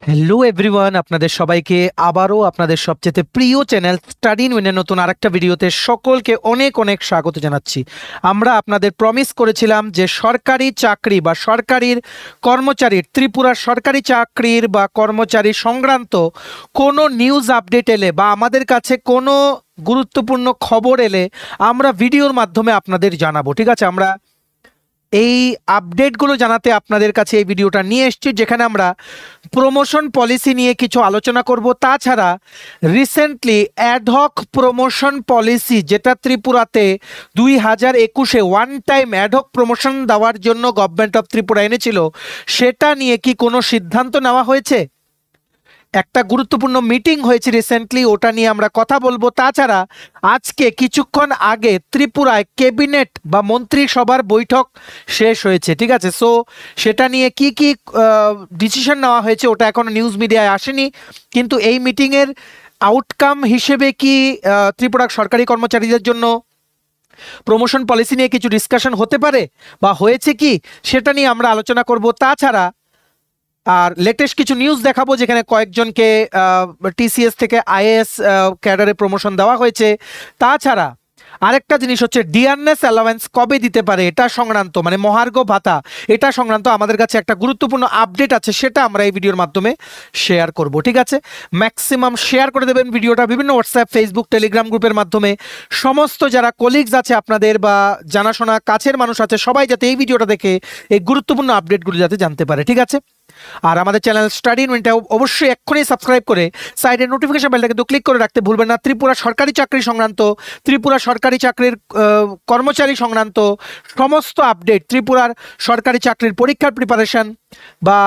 Hello everyone, আপনাদের সবাইকে আবারও আপনাদের সবচেয়ে প্রিয় চ্যানেল স্টাডি ইন উইনের নতুন আরেকটা ভিডিওতে সকলকে অনেক অনেক স্বাগত জানাচ্ছি। আমরা আপনাদের প্রমিস করেছিলাম যে সরকারি চাকরি বা সরকারির কর্মচারীর ত্রিপুরার সরকারি চাকরির বা কর্মচারী সংক্রান্ত কোনো নিউজ আপডেট এলে বা আমাদের কাছে কোনো গুরুত্বপূর্ণ খবর এলে আমরা ভিডিওর মাধ্যমে আপনাদের জানাবো। ঠিক আছে, আমরা এই আপডেটগুলো জানাতে আপনাদের কাছে এই ভিডিওটা নিয়ে এসেছি, যেখানে আমরা প্রমোশন পলিসি নিয়ে কিছু আলোচনা করব। তাছাড়া রিসেন্টলি অ্যাডহক প্রমোশন পলিসি, যেটা ত্রিপুরাতে 2021-এ ওয়ান টাইম অ্যাডহক প্রমোশন দেওয়ার জন্য গভর্নমেন্ট অফ ত্রিপুরা এনেছিল, সেটা নিয়ে কি কোনো সিদ্ধান্ত নেওয়া হয়েছে? একটা গুরুত্বপূর্ণ মিটিং হয়েছে রিসেন্টলি, ওটা নিয়ে আমরা কথা বলবো। তাছাড়া আজকে কিছুক্ষণ আগে ত্রিপুরায় ক্যাবিনেট বা মন্ত্রিসভার বৈঠক শেষ হয়েছে। ঠিক আছে, সো সেটা নিয়ে কি কি ডিসিশন নেওয়া হয়েছে ওটা এখনো নিউজ মিডিয়ায় আসেনি, কিন্তু এই মিটিংয়ের আউটকাম হিসেবে কি ত্রিপুরার সরকারি কর্মচারীদের জন্য প্রমোশন পলিসি নিয়ে কিছু ডিসকাশন হতে পারে বা হয়েছে কি, সেটা নিয়ে আমরা আলোচনা করব। তাছাড়া আর লেটেস্ট কিছু নিউজ দেখাবো, যেখানে কয়েকজনকে টিসিএস থেকে আইএএস ক্যাডারে প্রমোশন দেওয়া হয়েছে। তাছাড়া আরেকটা জিনিস হচ্ছে ডিয়ারনেস অ্যালাওয়েন্স কবে দিতে পারে এটা সংক্রান্ত, মানে মহার্ঘ ভাতা, এটা সংক্রান্ত আমাদের কাছে একটা গুরুত্বপূর্ণ আপডেট আছে, সেটা আমরা এই ভিডিওর মাধ্যমে শেয়ার করব। ঠিক আছে, ম্যাক্সিমাম শেয়ার করে দেবেন ভিডিওটা বিভিন্ন হোয়াটসঅ্যাপ, ফেসবুক, টেলিগ্রাম গ্রুপের মাধ্যমে। সমস্ত যারা কলিগস আছে আপনাদের বা জানাশোনা কাছের মানুষ আছে, সবাই যাতে এই ভিডিওটা দেখে এই গুরুত্বপূর্ণ আপডেটগুলো যাতে জানতে পারে। ঠিক আছে, আর আমাদের চ্যানেল স্টাডি ইন উইনটা অবশ্যই এক্ষুনি সাবস্ক্রাইব করে সাইডে নোটিফিকেশন বেলটা কিন্তু ক্লিক করে রাখতে ভুলবেন না। ত্রিপুরা সরকারি চাকরি সংক্রান্ত, ত্রিপুরা সরকারি চাকরির কর্মচারী সংক্রান্ত সমস্ত আপডেট, ত্রিপুরার সরকারি চাকরির পরীক্ষার প্রিপারেশন বা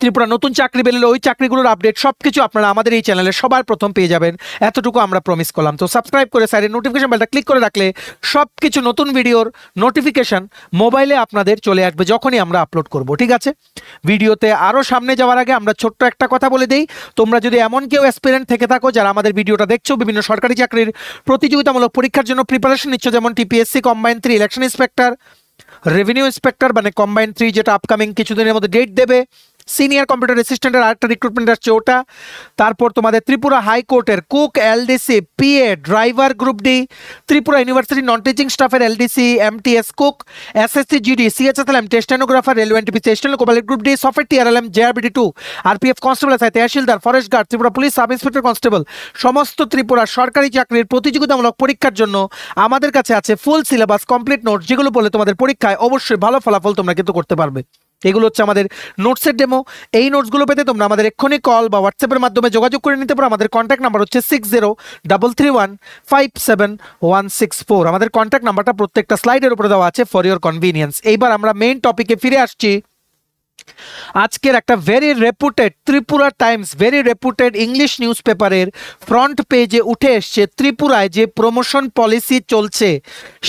ত্রিপুরা নতুন চাকরি বেরোলে ওই চাকরিগুলোর আপডেট সবকিছু আপনারা আমাদের এই চ্যানেলে সবার প্রথম পেয়ে যাবেন, এতটুকু আমরা প্রমিস করলাম। তো সাবস্ক্রাইব করে সাইডে নোটিফিকেশন বেলটা ক্লিক করে রাখলে সবকিছু নতুন ভিডিওর নোটিফিকেশন মোবাইলে আপনাদের চলে আসবে যখনই আমরা আপলোড করব। ঠিক আছে, ভিডিওতে আরও সামনে যাওয়ার আগে আমরা ছোট্ট একটা কথা বলে দিই। তোমরা যদি এমন কেউ অ্যাসপিরেন্ট থেকে থাকো যারা আমাদের ভিডিওটা দেখছো, বিভিন্ন সরকারি চাকরির প্রতিযোগিতামূলক পরীক্ষার জন্য প্রিপারেশন নিচ্ছ, যেমন TPSC combine 3, election inspector, revenue inspector মানে কম্বাইন 3, যেটা আপকামিং কিছুদিনের মধ্যে ডেট দেবে, সিনিয়র কম্পিউটার অ্যাসিস্ট্যান্টের আরেকটা রিক্রুটমেন্ট আসছে ওটা, তারপর তোমাদের ত্রিপুরা হাইকোর্টের cook, LDC, PA, driver group D, Tripura university non teaching স্টাফের LDC, MTS cook, SSC GD, CHSLM, stenographer, railway NTPC, স্টেশনাল copilot group D, software TRLM, জেআরবিডি2, RPF constable, SI, tehsildar, forest guard, Tripura police sub inspector constable, সমস্ত ত্রিপুরা সরকারি চাকরির প্রতিযোগিতামূলক পরীক্ষার জন্য আমাদের কাছে আছে ফুল সিলেবাস, কমপ্লিট নোটস, যেগুলো বলে তোমাদের পরীক্ষায় অবশ্যই ভালো ফলাফল তোমরা কিন্তু করতে পারবে। এগুলো হচ্ছে আমাদের নোটসের ডেমো। এই নোটসগুলো পেতে তোমরা আমাদের এক্ষুনি কল বা হোয়াটসঅ্যাপের মাধ্যমে যোগাযোগ করে নিতে পারো। আমাদের কন্ট্যাক্ট নাম্বার হচ্ছে 6033157164। আমাদের কন্ট্যাক্ট নাম্বারটা প্রত্যেকটা স্লাইডের উপরে দেওয়া আছে ফর ইওর কনভিনিয়েন্স। এইবার আমরা মেইন টপিকে ফিরে আসছি। আজকের একটা very রেপুটেড Tripura Times, very রেপুটেড English news পেপারের ফ্রন্ট পেজে উঠে এসছে ত্রিপুরায় যে প্রমোশন পলিসি চলছে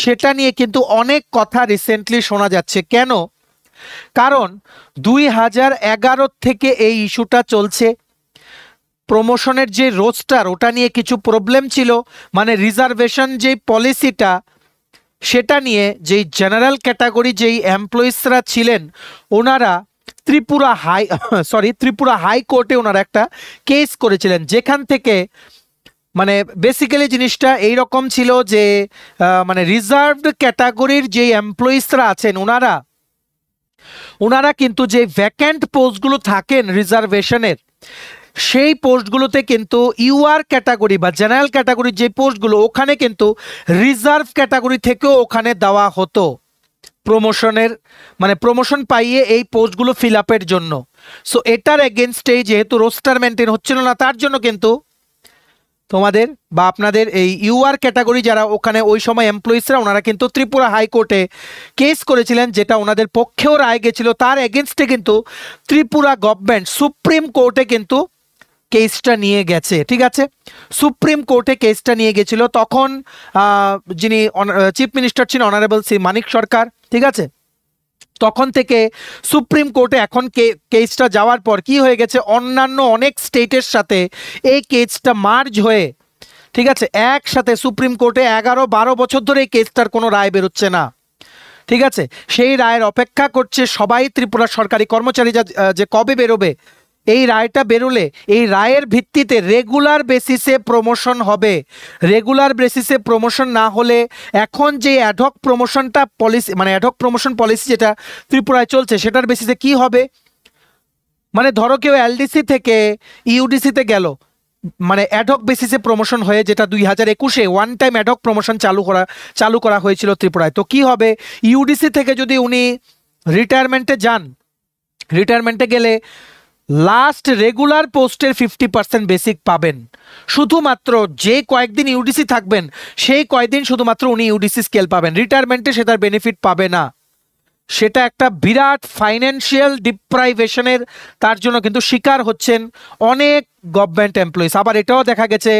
সেটা নিয়ে কিন্তু অনেক কথা রিসেন্টলি শোনা যাচ্ছে। কেন? কারণ 2011 থেকে এই ইস্যুটা চলছে। প্রমোশনের যে রোস্টার, ওটা নিয়ে কিছু প্রবলেম ছিল, মানে রিজার্ভেশন যে পলিসিটা, সেটা নিয়ে যেই জেনারেল ক্যাটাগরি যেই এমপ্লয়িজরা ছিলেন ওনারা ত্রিপুরা হাইকোর্টে ওনারা একটা কেস করেছিলেন, যেখান থেকে মানে বেসিক্যালি জিনিসটা এইরকম ছিল যে মানে রিজার্ভড ক্যাটাগরির যেই এমপ্লয়িজরা আছেন ওনারা কিন্তু যে ভ্যাকেন্ট পোস্টগুলো থাকেন রিজার্ভেশনের, সেই পোস্টগুলোতে কিন্তু ইউআর ক্যাটাগরি বা জেনারেল ক্যাটাগরির যে পোস্টগুলো, ওখানে কিন্তু রিজার্ভ ক্যাটাগরি থেকেও ওখানে দেওয়া হতো প্রমোশনের, মানে প্রমোশন পাইয়ে এই পোস্টগুলো ফিল আপের জন্য। সো এটার এগেনস্টে যেহেতু রোস্টার মেনটেন হচ্ছিল না, তার জন্য কিন্তু তোমাদের বা আপনাদের এই ইউআর ক্যাটাগরি যারা ওখানে ওই সময় এমপ্লয়িজরা, ওনারা কিন্তু ত্রিপুরা হাইকোর্টে কেস করেছিলেন, যেটা ওনাদের পক্ষেও রায় গেছিল। তার এগেনস্টে কিন্তু ত্রিপুরা গভর্নমেন্ট সুপ্রিম কোর্টে কিন্তু কেসটা নিয়ে গেছে। ঠিক আছে, সুপ্রিম কোর্টে কেসটা নিয়ে গেছিল। তখন যিনি চিফ মিনিস্টার ছিলেন অনারেবল শ্রী মানিক সরকার। ঠিক আছে, তখন থেকে সুপ্রিম কোর্টে এখন কেসটা যাওয়ার পর কি হয়ে গেছে, অন্যান্য অনেক স্টেটের সাথে এই কেসটা মার্জ হয়ে, ঠিক আছে, একসাথে সুপ্রিম কোর্টে 11-12 বছর ধরে এই কেসটার কোনো রায় বেরোচ্ছে না। ঠিক আছে, সেই রায়ের অপেক্ষা করছে সবাই, ত্রিপুরা সরকারি কর্মচারী যে কবে বেরোবে এই রায়টা বেরোলে এই রায়ের ভিত্তিতে রেগুলার বেসিসে প্রমোশন হবে। রেগুলার বেসিসে প্রমোশন না হলে এখন যে অ্যাডহক প্রমোশনটা পলিসি, মানে অ্যাডহক প্রমোশন পলিসি যেটা ত্রিপুরায় চলছে, সেটার বেসিসে কি হবে, মানে ধরো কেউ এলডিসি থেকে ইউডিসিতে গেল, মানে অ্যাডহক বেসিসে প্রমোশন হয়ে, যেটা 2021-এ ওয়ান টাইম অ্যাডহক প্রমোশন চালু করা হয়েছিল ত্রিপুরায়। তো কি হবে, ইউডিসি থেকে যদি উনি রিটায়ারমেন্টে যান, রিটায়ারমেন্টে গেলে লাস্ট রেগুলার পোস্টের 50% বেসিক পাবেন। শুধুমাত্র যে কয়েকদিন ইউডিসি থাকবেন সেই কয়েকদিন শুধুমাত্র উনি ইউডিসি স্কেল পাবেন, রিটায়ারমেন্টে সেটার বেনিফিট পাবে না। সেটা একটা বিরাট ফাইন্যান্সিয়াল ডিপ্রাইভেশনের তার জন্য কিন্তু শিকার হচ্ছেন অনেক গভর্নমেন্ট এমপ্লয়িজ। আবার এটাও দেখা গেছে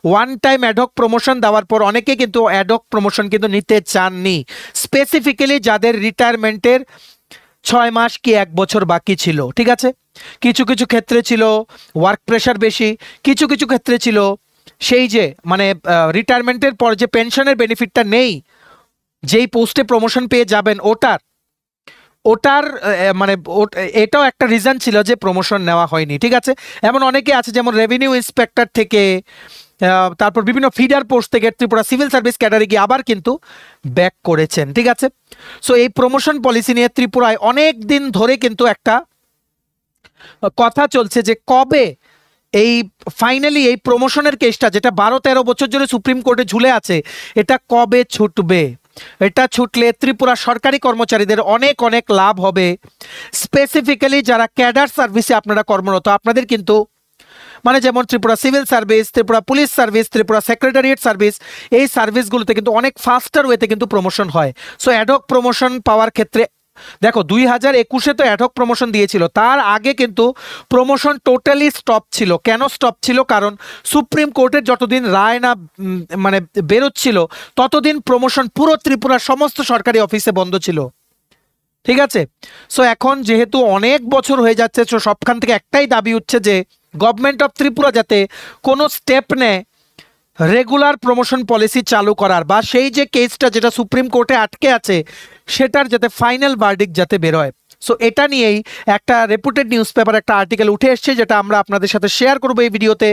ওয়ান টাইম অ্যাডহক প্রমোশন দেওয়ার পর অনেকে কিন্তু অ্যাডহক প্রমোশন কিন্তু নিতে চাননি, স্পেসিফিক্যালি যাদের রিটায়ারমেন্টের 6 মাস কি 1 বছর বাকি ছিল। ঠিক আছে, কিছু কিছু ক্ষেত্রে ছিল ওয়ার্ক প্রেশার বেশি, কিছু কিছু ক্ষেত্রে ছিল সেই যে মানে রিটায়ারমেন্টের পর যে পেনশনের বেনিফিটটা নেই, যেই পোস্টে প্রমোশন পেয়ে যাবেন ওটার মানে এটাও একটা রিজন ছিল যে প্রমোশন নেওয়া হয়নি। ঠিক আছে, এমন অনেকে আছে যেমন রেভিনিউ ইন্সপেক্টর থেকে, তারপর বিভিন্ন ফিডার পোস্ট থেকে ত্রিপুরা সিভিল সার্ভিস ক্যাডারে গিয়ে আবার কিন্তু ব্যাক করেছেন। ঠিক আছে, সো এই প্রমোশন পলিসি নিয়ে ত্রিপুরায় অনেক দিন ধরে কিন্তু একটা কথা চলছে যে কবে এই ফাইনালি এই প্রমোশনের কেসটা, যেটা 12-13 বছর ধরে সুপ্রিম কোর্টে ঝুলে আছে, এটা কবে ছুটবে। এটা ছুটলে ত্রিপুরা সরকারি কর্মচারীদের অনেক অনেক লাভ হবে। স্পেসিফিক্যালি যারা ক্যাডার সার্ভিসে আপনারা কর্মরত, আপনাদের কিন্তু মানে যেমন Tripura civil service, Tripura police service, Tripura secretariat service, এই সার্ভিসগুলোতে কিন্তু অনেক ফাস্টার ওয়েতে কিন্তু প্রমোশন হয়। সো অ্যাডহক প্রমোশন পাওয়ার ক্ষেত্রে দেখো 2021-এ তো অ্যাডহক প্রমোশন দিয়েছিল, তার আগে কিন্তু প্রমোশন টোটালি স্টপ ছিল। কেন স্টপ ছিল, কারণ সুপ্রিম কোর্টের যতদিন রায় না মানে বেরোচ্ছিল ততদিন প্রমোশন পুরো ত্রিপুরার সমস্ত সরকারি অফিসে বন্ধ ছিল। ঠিক আছে, সো এখন যেহেতু অনেক বছর হয়ে যাচ্ছে, সো সবখান থেকে একটাই দাবি উঠছে যে গভর্নমেন্ট অফ ত্রিপুরা যাতে কোনো স্টেপ নেয় রেগুলার প্রমোশন পলিসি চালু করার, বা সেই যে কেসটা যেটা সুপ্রিম কোর্টে আটকে আছে সেটার যাতে ফাইনাল ভার্ডিক্ট যাতে বেরোয়। সো এটা নিয়েই একটা রেপুটেড নিউজ পেপার একটা আর্টিকেল উঠে এসছে, যেটা আমরা আপনাদের সাথে শেয়ার করবো এই ভিডিওতে।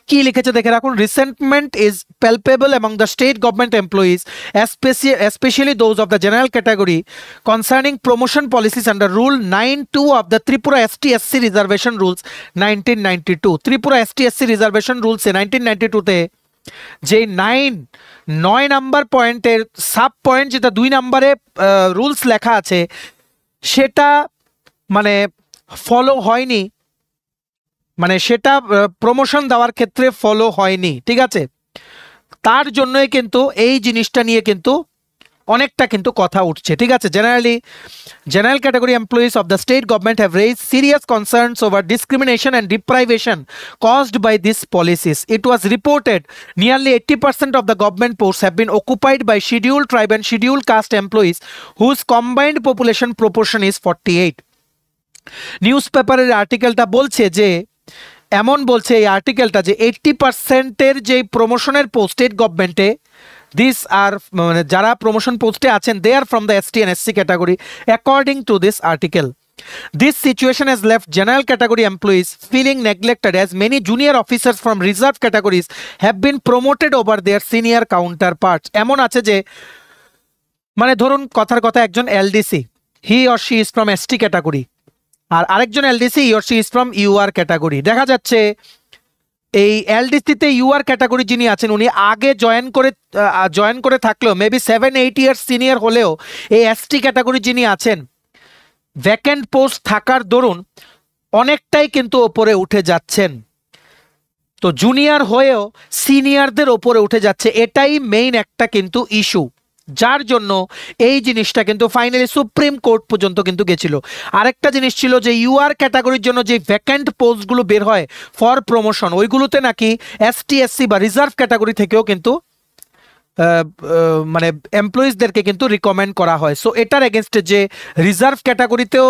কি লিখেছে দেখে রাখুন। Resentment is palpable among the state government employees, especially those of the general category, concerning promotion policies under Rule 9(2) of the Tripura ST/SC Reservation Rules 1992. Tripura ST/SC Reservation Rules 1992-তে যে 9 নাম্বার পয়েন্টের sub point, যেটা 2 নাম্বারে rules লেখা আছে, সেটা মানে follow হয়নি, মানে সেটা প্রমোশন দেওয়ার ক্ষেত্রে ফলো হয়নি। ঠিক আছে, তার জন্যই কিন্তু এই জিনিসটা নিয়ে কিন্তু অনেকটা কিন্তু কথা উঠছে। ঠিক আছে, general category employees of the state government have raised serious concerns over discrimination and deprivation caused by these policies. It was reported nearly 80% of the government posts have been occupied by scheduled tribe and scheduled caste employees whose combined population proportion is 48. News পেপারের আর্টিকেলটা বলছে যে, এমন বলছে এই আর্টিকেলটা যে 80%-এর যে প্রমোশনের পোস্ট স্টেট গভর্নমেন্টে, দিস আর মানে যারা প্রমোশন পোস্টে আছেন, they are from the ST and SC category according to this article. This situation has left general category employees feeling neglected, as many junior officers from reserved categories have been promoted over their senior counterparts. এমন আছে যে মানে ধরুন কথার কথা একজন LDC, he or she is from ST category, আর আরেকজন LDC, he or she is from UR category. দেখা যাচ্ছে এই এলডিসিতে UR ক্যাটাগরি যিনি আছেন, উনি আগে জয়েন করে থাকলেও মেবি 7-8 ইয়ার্স সিনিয়র হলেও এই ST ক্যাটাগরি যিনি আছেন, ভ্যাকেন্ট পোস্ট থাকার দরুন অনেকটাই কিন্তু ওপরে উঠে যাচ্ছেন। তো জুনিয়র হয়েও সিনিয়রদের ওপরে উঠে যাচ্ছে, এটাই মেইন একটা কিন্তু ইস্যু, যার জন্য এই জিনিসটা কিন্তু ফাইনালি সুপ্রিম কোর্ট পর্যন্ত কিন্তু গেছিল। আরেকটা জিনিস ছিল যে UR ক্যাটাগরির জন্য যে ভ্যাকেন্ট পোস্টগুলো বের হয় ফর প্রমোশন, ওইগুলোতে নাকি ST SC বা রিজার্ভ ক্যাটাগরি থেকেও কিন্তু মানে এমপ্লয়িজদেরকে কিন্তু রিকমেন্ড করা হয়। সো এটার এগেনস্টে যে রিজার্ভ ক্যাটাগরিতেও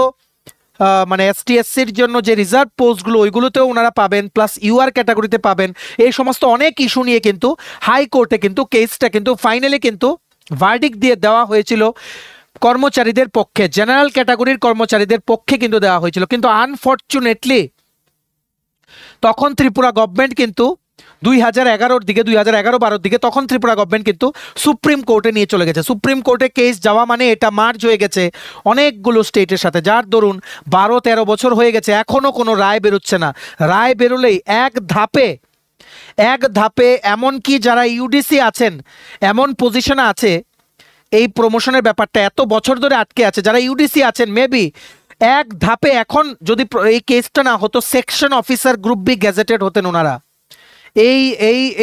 মানে ST SCর জন্য যে রিজার্ভ পোস্টগুলো ওইগুলোতেও ওনারা পাবেন, প্লাস UR ক্যাটাগরিতে পাবেন, এই সমস্ত অনেক ইস্যু নিয়ে কিন্তু হাইকোর্টে কিন্তু কেসটা কিন্তু ফাইনালি কিন্তু ভার্ডিক্ট দিয়ে দেওয়া হয়েছিল কর্মচারীদের পক্ষে, জেনারেল ক্যাটাগরির কর্মচারীদের পক্ষে কিন্তু দেওয়া হয়েছিল। কিন্তু আনফর্চুনেটলি তখন ত্রিপুরা গভর্নমেন্ট কিন্তু 2011-র দিকে, 2011-12-র দিকে তখন ত্রিপুরা গভর্নমেন্ট কিন্তু সুপ্রিম কোর্টে নিয়ে চলে গেছে। সুপ্রিম কোর্টে কেস যাওয়া মানে এটা মার্জ হয়ে গেছে অনেকগুলো স্টেটের সাথে, যার দরুন 12-13 বছর হয়ে গেছে, এখনো কোনো রায় বেরোচ্ছে না। রায় বেরোলেই এক ধাপে এমনকি যারা ইউডিসি আছেন, এমন পজিশনে আছে, এই প্রমোশনের ব্যাপারটা এত বছর ধরে আটকে আছে, যারা ইউডিসি আছেন মেবি এক ধাপে, এখন যদি এই কেসটা না হতো, section officer group B gazetted হতেন ওনারা।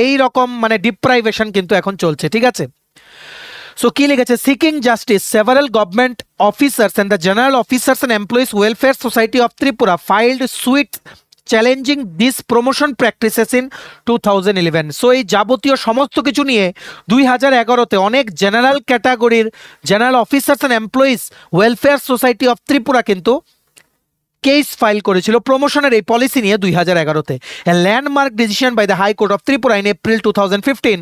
এই রকম মানে ডিপ্রাইভেশন কিন্তু এখন চলছে, ঠিক আছে। সো কি লিখেছে, seeking justice several government officers and the general officers and employees welfare society of Tripura filed suit challenging this promotion practices in 2011। So এই যাবতীয় সমস্ত কিছু নিয়ে 2011-তে অনেক জেনারেল ক্যাটাগরির general officers and employees welfare society of Tripura কিন্তু কেস ফাইল করেছিল প্রমোশনের এই পলিসি নিয়ে 2011-তে। A landmark decision by the high court of Tripura in April 2015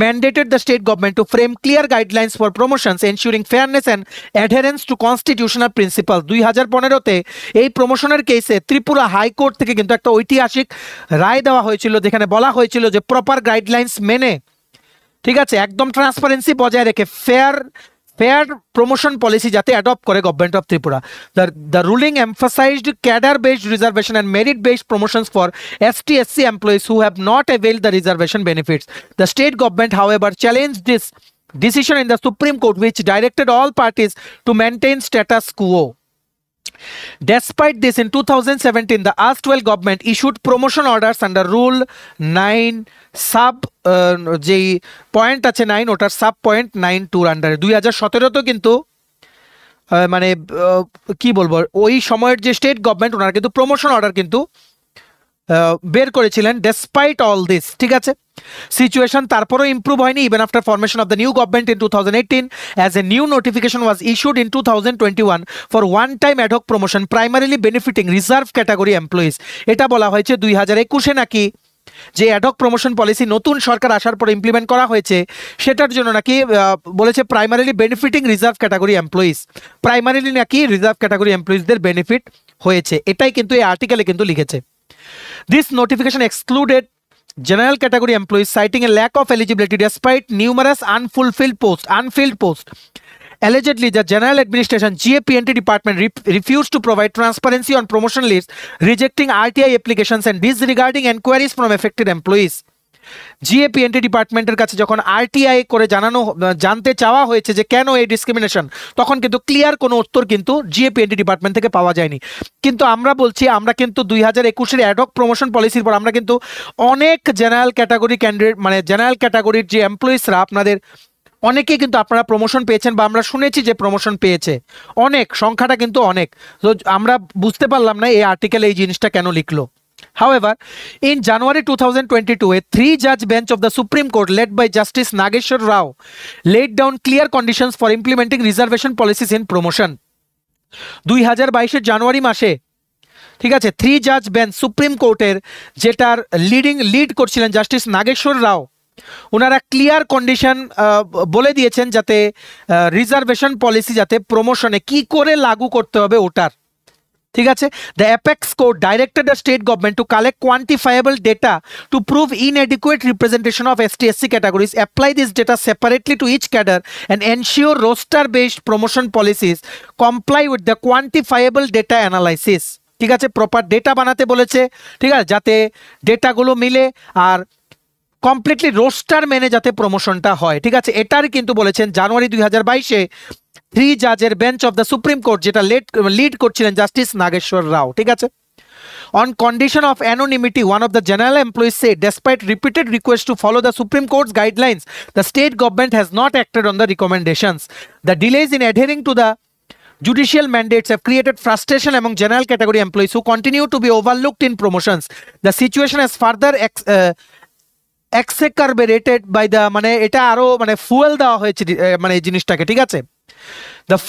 mandated the state government to frame clear guidelines for promotions ensuring fairness and adherence to constitutional principles। 2015-তে এই প্রমোশনের কেসে Tripura high court থেকে কিন্তু একটা ঐতিহাসিক রায় দেওয়া হয়েছিল, যেখানে বলা হয়েছিল যে প্রপার গাইডলাইন্স মেনে, ঠিক আছে, একদম ট্রান্সপারেন্সি বজায় রেখে ফেয়ার promotion policy যাতে অ্যাডপ্ট করে government of Tripura. The ruling emphasized cadre-based reservation and merit-based promotions for ST/SC employees who have not availed the reservation benefits. The state government, however, challenged this decision in the Supreme Court, which directed all parties to maintain status quo. Despite this, in 2017, the erstwhile government issued promotion orders under Rule 9 sub যেই point আছে 9, ওটার sub point 9(2) আন্ডারে 2017-তে কিন্তু মানে কি বলবো, ওই সময়ের যে স্টেট গভর্নমেন্ট ওনারা কিন্তু প্রমোশন অর্ডার কিন্তু বের করেছিলেন। ডেসপাইট অল দিস, ঠিক আছে, সিচুয়েশন তারপরেও ইমপ্রুভ হয়নি। Even after formation of the new government in 2018 as a new notification was issued in 2021 for one time ad hoc promotion primarily benefiting reserve category employees. এটা বলা হয়েছে 2021-এ নাকি যে অ্যাডহক প্রমোশন পলিসি নতুন সরকার আসার পর ইমপ্লিমেন্ট করা হয়েছে, সেটার জন্য নাকি বলেছে primarily benefiting reserve category employees, primarily নাকি রিজার্ভ ক্যাটাগরি এমপ্লয়িজদের বেনিফিট হয়েছে, এটাই কিন্তু এই আর্টিকেলে কিন্তু লিখেছে। This notification excluded general category employees, citing a lack of eligibility despite numerous unfilled posts. Allegedly, the General Administration GAPNT department refused to provide transparency on promotion lists, rejecting RTI applications and disregarding enquiries from affected employees. জিএপিএনটি ডিপার্টমেন্টের কাছে যখন RTI করে জানতে চাওয়া হয়েছে যে কেন এই ডিসক্রিমিনেশন, তখন কিন্তু ক্লিয়ার কোনো উত্তর কিন্তু জিএপিএনটি ডিপার্টমেন্ট থেকে পাওয়া যায়নি। কিন্তু আমরা বলছি, আমরা কিন্তু 2021-এর অ্যাডহক প্রমোশন পলিসির পর আমরা কিন্তু অনেক জেনারেল ক্যাটাগরি ক্যান্ডিডেট, মানে জেনারেল ক্যাটাগরির যে এমপ্লয়িজরা, আপনাদের অনেকেই কিন্তু আপনারা প্রমোশন পেয়েছেন বা আমরা শুনেছি যে প্রমোশন পেয়েছে, অনেক, সংখ্যাটা কিন্তু অনেক। তো আমরা বুঝতে পারলাম না এই আর্টিকেল এই জিনিসটা কেন লিখলো। However, in January 2022, a 3-judge bench of the Supreme Court led by Justice Nageshwar Rao laid down clear conditions for implementing reservation policies in promotion. 2022-এর জানুয়ারি মাসে, ঠিক আছে, 3-judge bench সুপ্রিম কোর্টের যেটার লিড করছিলেন জাস্টিস নাগেশ্বর রাও, ওনারা ক্লিয়ার কন্ডিশন বলে দিয়েছেন যাতে রিজার্ভেশন পলিসি যাতে প্রমোশনে কি করে লাগু করতে হবে ওটার, ঠিক আছে। The apex court directed the state government to collect quantifiable data to prove inadequate representation of ST/SC categories, apply this data separately to each cadre and ensure roster-based promotion policies comply with the quantifiable data analysis, ঠিক আছে। Proper data বানাতে বলেছে, ঠিক আছে, যাতে ডেটাগুলো মিলে আর completely roaster মেনে যাতে প্রমোশনটা হয়, ঠিক আছে। এটার কিন্তু বলেছেন জানুয়ারি 2022-এ 3-judge bench of the supreme court, যেটা লিড করছিলেন জাস্টিস নাগেশ্বর রাও, ঠিক আছে। On condition of anonymity, one of the general employees said, despite repeated requests to follow the Supreme Court's guidelines, the state government has not acted on the recommendations. The delays in adhering to the judicial mandates have created frustration among general category employees who continue to be overlooked in promotions. The situation has further exacerbated by the, মানে এটা আরো মানে fuel দেওয়া হয়েছে মানে এই জিনিসটাকে, ঠিক আছে। The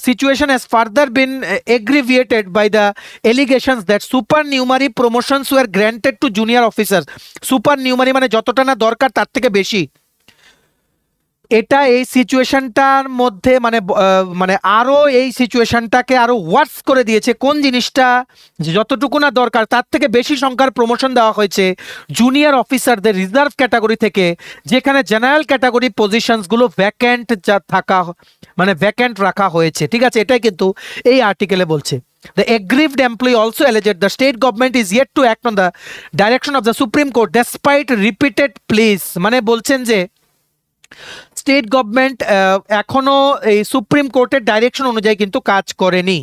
situation has further been aggravated by the allegations that supernumerary promotions were granted to junior officers. Supernumerary মানে যতটা না দরকার তার থেকে বেশি। এটা এই সিচুয়েশনটার মধ্যে মানে আরো এই সিচুয়েশনটাকে আরো ওয়ার্স করে দিয়েছে। কোন জিনিসটা, যে যতটুকু না দরকার তার থেকে বেশি সংখ্যার প্রমোশন দেওয়া হয়েছে জুনিয়র অফিসারদের রিজার্ভ ক্যাটাগরি থেকে, যেখানে জেনারেল ক্যাটাগরি পজিশনসগুলো ভ্যাকেন্ট ভ্যাকেন্ট রাখা হয়েছে। ঠিক আছে, এটাই কিন্তু এই আর্টিকেলে বলছে। The aggrieved employee also alleged the state government is yet to act on the direction of the Supreme Court despite repeated pleas। মানে বলছেন যে স্টেট গভর্নমেন্ট এখনো এই সুপ্রিম কোর্টের ডাইরেকশন অনুযায়ী কিন্তু কাজ করেনি।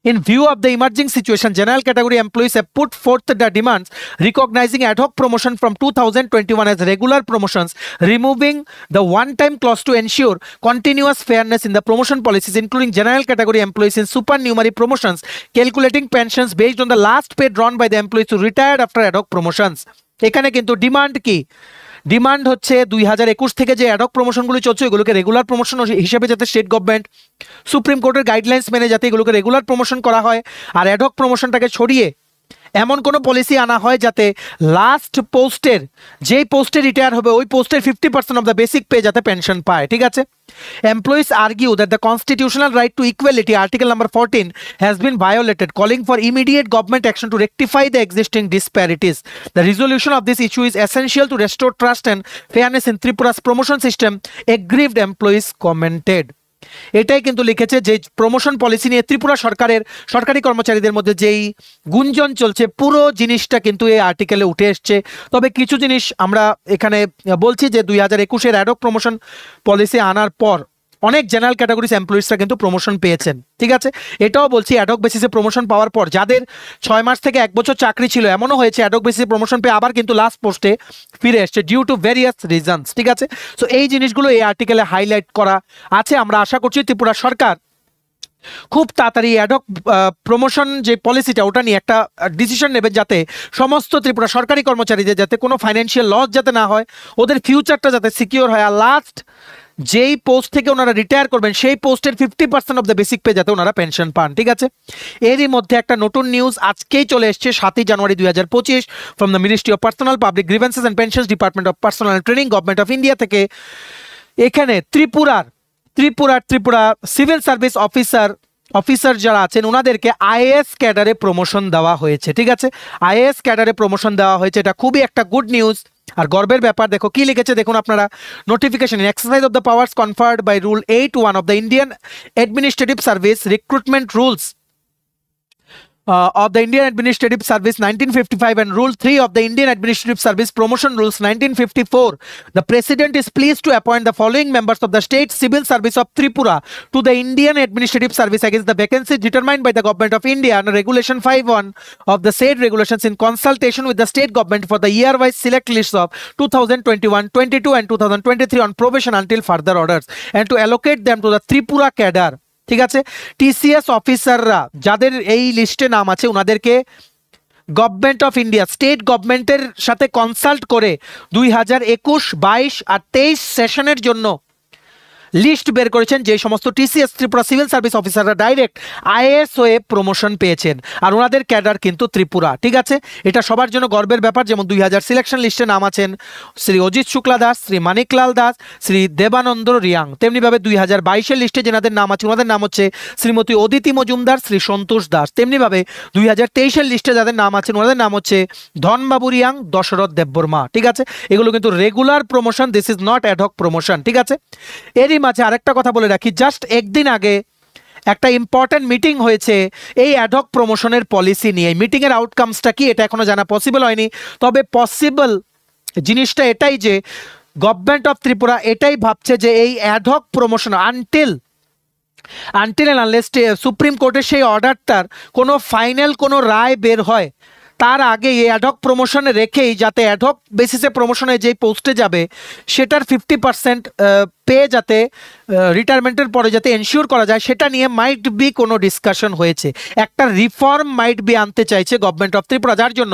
In view of the emerging situation, general category employees have put forth the demands recognizing ad hoc promotion from 2021 as regular promotions, removing the one-time clause to ensure continuous fairness in the promotion policies, including general category employees in supernumerary promotions, calculating pensions based on the last pay drawn by the employees who retired after ad hoc promotions। এখানে কিন্তু demand কি, demand হচ্ছে 2021 থেকে যে ad hoc প্রমোশনগুলো চলছে এগুলোকে regular promotion হিসেবে যাতে স্টেট গভর্নমেন্ট সুপ্রিম কোর্টের গাইডলাইন্স মেনে যাতে এগুলোকে রেগুলার প্রমোশন করা হয়, আর অ্যাডহক প্রমোশনটাকে ছড়িয়ে এমন কোনো পলিসি আনা হয় যাতে লাস্ট পোস্টের যেই পোস্টে রিটায়ার হবে ওই পোস্টের 50% অফ দ্য বেসিক পে যাতে পেনশন পায়। ঠিক আছে, employees argue that the constitutional right to equality, article number 14, has been violated, calling for immediate government action to rectify the existing disparities. The resolution of this issue is essential to restore trust and fairness in Tripura's promotion system, aggrieved employees commented। এটাই কিন্তু লিখেছে যে promotion policy নিয়ে ত্রিপুরা সরকারের সরকারি কর্মচারীদের মধ্যে যেই গুঞ্জন চলছে পুরো জিনিসটা কিন্তু এই আর্টিকেলে উঠে এসছে। তবে কিছু জিনিস আমরা এখানে বলছি যে 2021-এর অ্যাডহক প্রমোশন পলিসি আনার পর অনেক জেনারেল ক্যাটাগরিজ এমপ্লয়িজরা কিন্তু প্রমোশন পেয়েছেন। ঠিক আছে, এটাও বলছি অ্যাডহক বেসিসে প্রমোশন পাওয়ার পর যাদের 6 মাস থেকে 1 বছর চাকরি ছিল এমনও হয়েছে অ্যাডহক বেসিসে প্রমোশন পেয়ে আবার কিন্তু লাস্ট পোস্টে ফিরে এসছে ডিউ টু ভেরিয়াস রিজনস। ঠিক আছে, সো এই জিনিসগুলো এই আর্টিকেলে হাইলাইট করা আছে। আমরা আশা করছি ত্রিপুরা সরকার খুব তাড়াতাড়ি অ্যাডহক প্রমোশন যে পলিসিটা ওটা নিয়ে একটা ডিসিশন নেবেন যাতে সমস্ত ত্রিপুরা সরকারি কর্মচারীদের যাতে কোনো ফাইন্যান্সিয়াল লস যাতে না হয়, ওদের ফিউচারটা যাতে সিকিউর হয়, আর লাস্ট যেই পোস্ট থেকে ওনারা রিটায়ার করবেন সেই পোস্টের 50% অফ দ্য বেসিক পে যাতে ওনারা পেনশন পান। ঠিক আছে, এরই মধ্যে একটা নতুন নিউজ আজকেই চলে এসছে 7 জানুয়ারি 2025 from the ministry of personal public grievances and pensions, department of personal training, government of India থেকে। এখানে ত্রিপুরা সিভিল সার্ভিস অফিসার যারা আছেন ওনাদেরকে আইএএস ক্যাডারে প্রমোশন দেওয়া হয়েছে। ঠিক আছে, আইএএস ক্যাডারে প্রমোশন দেওয়া হয়েছে, এটা খুবই একটা গুড নিউজ আর গর্বের ব্যাপার। দেখো কি লিখেছে, দেখুন আপনারা, notification in exercise of the powers conferred by rule 8(1) of the Indian administrative service recruitment rules of the Indian Administrative Service 1955 and Rule 3 of the Indian Administrative Service Promotion Rules 1954, the President is pleased to appoint the following members of the State Civil Service of Tripura to the Indian Administrative Service against the vacancies determined by the Government of India under Regulation 5(1) of the said regulations in consultation with the state government for the year-wise select lists of 2021, 22 and 2023 on probation until further orders, and to allocate them to the Tripura cadre। ঠিক আছে, TCS অফিসাররা যাদের এই লিস্টে নাম আছে ওনাদেরকে government of India state গভর্নমেন্টের সাথে কনসাল্ট করে 2021, 22 আর 23 সেশনের জন্য লিস্ট বের করেছেন যে সমস্ত টিসিএস ত্রিপুরা সিভিল সার্ভিস অফিসাররা ডাইরেক্ট আইএএস হয়ে প্রমোশন পেয়েছেন, আর ওনাদের ক্যাডার কিন্তু ত্রিপুরা। ঠিক আছে, এটা সবার জন্য গর্বের ব্যাপার। যেমন 2000 সিলেকশন লিস্টে নাম আছেন শ্রী অজিত শুক্লা দাস, শ্রী মানিকলাল দাস, শ্রী দেবানন্দ রিয়াং। তেমনিভাবে 2022-এর লিস্টে যেনাদের নাম আছে ওনাদের নাম হচ্ছে শ্রীমতী অদিতি মজুমদার, শ্রী সন্তোষ দাস। তেমনিভাবে 2023-এর লিস্টে যাদের নাম আছে ওনাদের নাম হচ্ছে ধনবাবু রিয়াং, দশরথ দেববর্মা। ঠিক আছে, এগুলো কিন্তু regular promotion, this is not ad hoc promotion. ঠিক আছে, এরই মাঝে আরেকটা কথা বলে রাখি, জাস্ট একদিন আগে একটা ইম্পর্টেন্ট মিটিং হয়েছে এই অ্যাডহক প্রমোশনের পলিসি নিয়ে। মিটিং এর আউটকামসটা কি এটা এখনো জানা পসিবল হয়নি, তবে পসিবল জিনিসটা এটাই যে গভর্নমেন্ট অফ ত্রিপুরা এটাই ভাবছে যে এই ad hoc promotion until and unless supreme কোর্টের সেই অর্ডারটার কোনো ফাইনাল কোনো রায় বের হয় তার আগে এই অ্যাডহক প্রমোশনে রেখেই যাতে অ্যাডহক বেসিসে প্রমোশনে যেই পোস্টে যাবে সেটার 50% পে যাতে রিটায়ারমেন্টের পরে যাতে এনশিওর করা যায় সেটা নিয়ে মাইট বি কোনো ডিসকাশন হয়েছে। একটা রিফর্ম মাইট বি আনতে চাইছে গভর্নমেন্ট অফ ত্রিপুরা, যার জন্য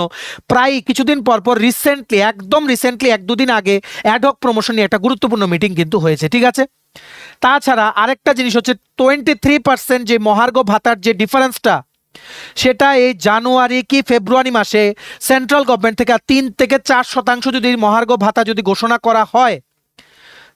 প্রায় কিছুদিন পরপর একদম রিসেন্টলি 1-2 দিন আগে অ্যাডহক প্রমোশন নিয়ে একটা গুরুত্বপূর্ণ মিটিং কিন্তু হয়েছে। ঠিক আছে, তাছাড়া আরেকটা জিনিস হচ্ছে 23% যে মহার্ঘ ভাতার যে ডিফারেন্সটা সেটা এই জানুয়ারি কি ফেব্রুয়ারি মাসে সেন্ট্রাল গভর্নমেন্ট থেকে 3 থেকে 4% যদি মহার্ঘ ভাতা যদি ঘোষণা করা হয়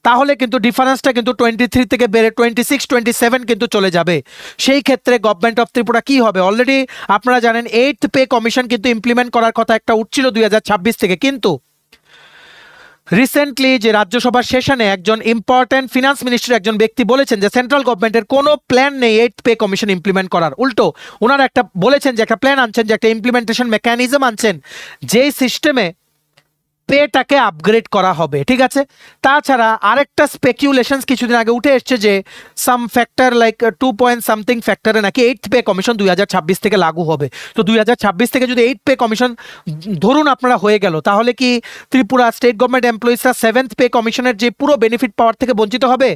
তাহলে কিন্তু ডিফারেন্সটা কিন্তু 23 থেকে বেড়ে 26 27 কিন্তু চলে যাবে। সেই ক্ষেত্রে গভর্নমেন্ট অফ ত্রিপুরা কি হবে? অলরেডি আপনারা জানেন 8th পে কমিশন কিন্তু ইমপ্লিমেন্ট করার কথা একটা উঠছিল 2026 থেকে, কিন্তু রিসেন্টলি যে রাজ্যসভার সেশনে একজন ইম্পর্টেন্ট ফিনান্স মিনিস্টার একজন ব্যক্তি বলেছেন যে সেন্ট্রাল গভর্নমেন্টের কোনো প্ল্যান নেই 8th পে কমিশন ইমপ্লিমেন্ট করার। উল্টো ওনারা একটা বলেছেন যে একটা প্ল্যান আনছেন, যে একটা ইমপ্লিমেন্টেশন মেকানিজম আনছেন, যেই সিস্টেমে পেটাকে আপগ্রেড করা হবে। ঠিক আছে, তাছাড়া আরেকটা স্পেকুলেশনস কিছুদিন আগে উঠে এসছে যে সাম ফ্যাক্টর লাইক 2 পয়েন্ট সামথিং ফ্যাক্টরে নাকি 8th পে কমিশন 2026 থেকে লাগু হবে। তো 2026 থেকে যদি 8th পে কমিশন ধরুন আপনারা হয়ে গেল, তাহলে কি ত্রিপুরা স্টেট গভর্নমেন্ট এমপ্লয়িজরা 7th পে কমিশনের যে পুরো বেনিফিট পাওয়ার থেকে বঞ্চিত হবে?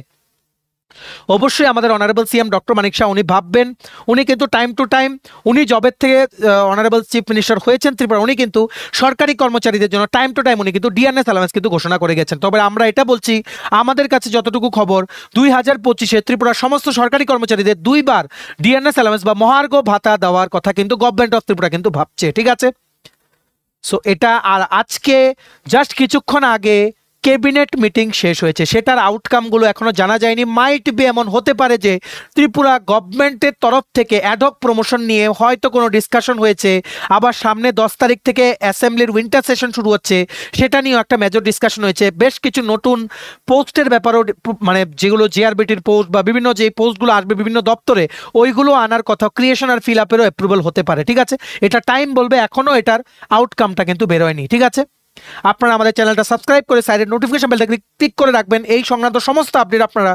অবশ্যই আমাদের অনারেবল সিএম ডক্টর মানিক শাহ উনি ভাববেন। উনি কিন্তু টাইম টু টাইম, উনি জবের থেকে অনারেবল চিফ মিনিস্টার হয়েছেন ত্রিপুরা, উনি কিন্তু সরকারি কর্মচারীদের জন্য টাইম টু টাইম উনি কিন্তু ডিএনএস অ্যালাউন্স কিন্তু ঘোষণা করে গেছেন। তবে আমরা এটা বলছি, আমাদের কাছে যতটুকু খবর 2025-এ ত্রিপুরার সমস্ত সরকারি কর্মচারীদের 2বার ডিএনএস অ্যালাউন্স বা মহার্ঘ ভাতা দেওয়ার কথা কিন্তু গভর্নমেন্ট অফ ত্রিপুরা কিন্তু ভাবছে। ঠিক আছে, সো এটা, আর আজকে জাস্ট কিছুক্ষণ আগে ক্যাবিনেট মিটিং শেষ হয়েছে, সেটার আউটকামগুলো এখনো জানা যায়নি। মাইট বি এমন হতে পারে যে ত্রিপুরা গভর্নমেন্টের তরফ থেকে অ্যাডহক প্রমোশন নিয়ে হয়তো কোনো ডিসকাশন হয়েছে, আবার সামনে 10 তারিখ থেকে অ্যাসেম্বলির উইন্টার সেশন শুরু হচ্ছে, সেটা নিয়েও একটা মেজর ডিসকাশন হয়েছে। বেশ কিছু নতুন পোস্টের ব্যাপারেও, মানে যেগুলো জিআরবিটির পোস্ট বা বিভিন্ন যে পোস্টগুলো আসবে বিভিন্ন দপ্তরে, ওইগুলো আনার কথা, ক্রিয়েশন আর ফিল আপেরও অ্যাপ্রুভাল হতে পারে। ঠিক আছে, এটা টাইম বলবে, এখনও এটার আউটকামটা কিন্তু বেরোয়নি। ঠিক আছে, আপনারা আমাদের চ্যানেলটা সাবস্ক্রাইব করে সাইডের নোটিফিকেশন বেলটা ক্লিক করে রাখবেন। এই সংক্রান্ত সমস্ত আপডেট আপনারা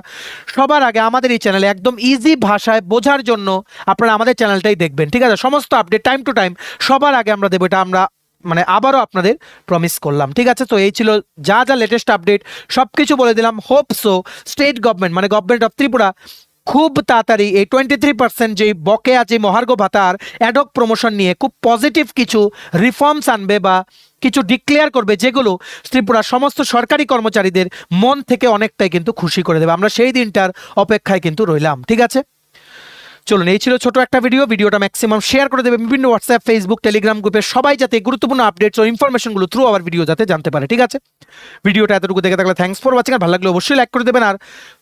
সবার আগে আমাদের এই চ্যানেলে একদম ইজি ভাষায় বোঝার জন্য আপনারা আমাদের চ্যানেলটাই দেখবেন। ঠিক আছে, সমস্ত আপডেট টাইম টু টাইম সবার আগে আমরা দেবো, এটা আমরা মানে আবারও আপনাদের প্রমিস করলাম। ঠিক আছে, তো এই ছিল যা যা লেটেস্ট আপডেট, সব কিছু বলে দিলাম। হোপ সো স্টেট গভর্নমেন্ট মানে গভর্নমেন্ট অফ ত্রিপুরা খুব তাড়াতাড়ি এই 23% যেই বকেয়া যে মহার্ঘ ভাতার অ্যাডহক প্রমোশন নিয়ে খুব পজিটিভ কিছু রিফর্মস আনবে বা কিছু ডিক্লেয়ার করবে, যেগুলো ত্রিপুরার সমস্ত সরকারি কর্মচারীদের মন থেকে অনেকটাই কিন্তু খুশি করে দেবে। আমরা সেই দিনটার অপেক্ষায় কিন্তু রইলাম। ঠিক আছে, চলুন, এই ছিল ছোট একটা ভিডিওটা ম্যাক্সিমাম শেয়ার করে দেবে বিভিন্ন হোয়াটসঅ্যাপ, ফেসবুক, টেলিগ্রাম গ্রুপে, সবাই যাতে গুরুত্বপূর্ণ আপডেটস ও ইনফরমেশনগুলো থ্রু আওয়ার ভিডিও যাতে জানতে পারে। ঠিক আছে, ভিডিওটা এতটুকু দেখে থাকলে থ্যাঙ্কস ফর ওয়াচিং। আর ভালো লাগলে অবশ্যই লাইক করে দেবেন। আর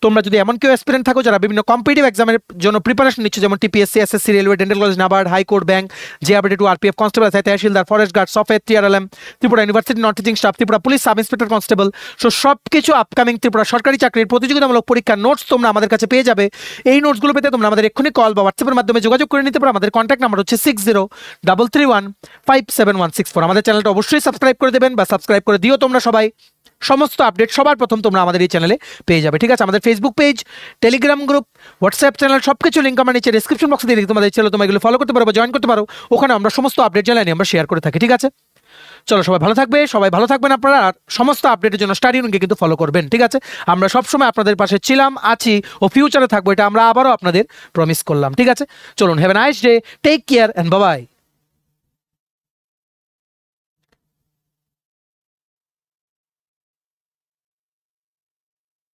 তোমরা যদি এমন কেউ অ্যাসপিরেন্ট থাকো যারা বিভিন্ন কম্পিটিটিভ এক্সামের জন্য প্রিপারেশন নিচ্ছে, যেমন TPSC, SSC, railway, dental college, NABARD, high court, bank, JRBT two, RPF, constable, তহসিলদার, ফরেস্ট গার্ড, সফেদ, TRLM, Tripura university non teaching staff, Tripura police sub inspector constable, so সব কিছু আপকামিং ত্রিপুরা সরকারি চাকরির প্রতিযোগিতামূলক পরীক্ষার নোটস তোমরা আমাদের কাছে পেয়ে যাবে। এই নোটসগুলো পেতে তোমরা আমাদের এক্ষুনি কল বা হোয়াটসঅ্যাপের মাধ্যমে যোগাযোগ করে নিতে পারো। আমাদের কন্ট্যাক্ট নাম্বার হচ্ছে 6033157164। আমাদের চ্যানেলটা অবশ্যই সাবস্ক্রাইব করে দেবেন বা সাবস্ক্রাইব করে দিও তোমরা সবাই। সমস্ত আপডেট সবার প্রথম তোমরা আমাদের এই চ্যানেলে পেয়ে যাবে। ঠিক আছে, আমাদের Facebook page, Telegram group, WhatsApp channel সবকিছু লিঙ্ক আমার নিচে ডেসক্রিপশন বক্সে দিয়ে তোমাদের চ্যানেল, তোমরা এগুলো ফলো করতে পারো বা জয়েন করতে পারো। ওখানে আমরা সমস্ত আপডেট জানাই আমরা শেয়ার করে থাকি। ঠিক আছে, চলো সবাই ভালো থাকবে, সবাই ভালো থাকবেন আপনারা। আর সমস্ত আপডেটের জন্য স্টাডি ইউনিটকে কিন্তু ফলো করবেন। ঠিক আছে, আমরা সবসময় আপনাদের পাশে ছিলাম, আছি ও ফিউচারে থাকবো, এটা আমরা আবারও আপনাদের প্রমিস করলাম। ঠিক আছে, চলুন, have a nice day, take care and bye by.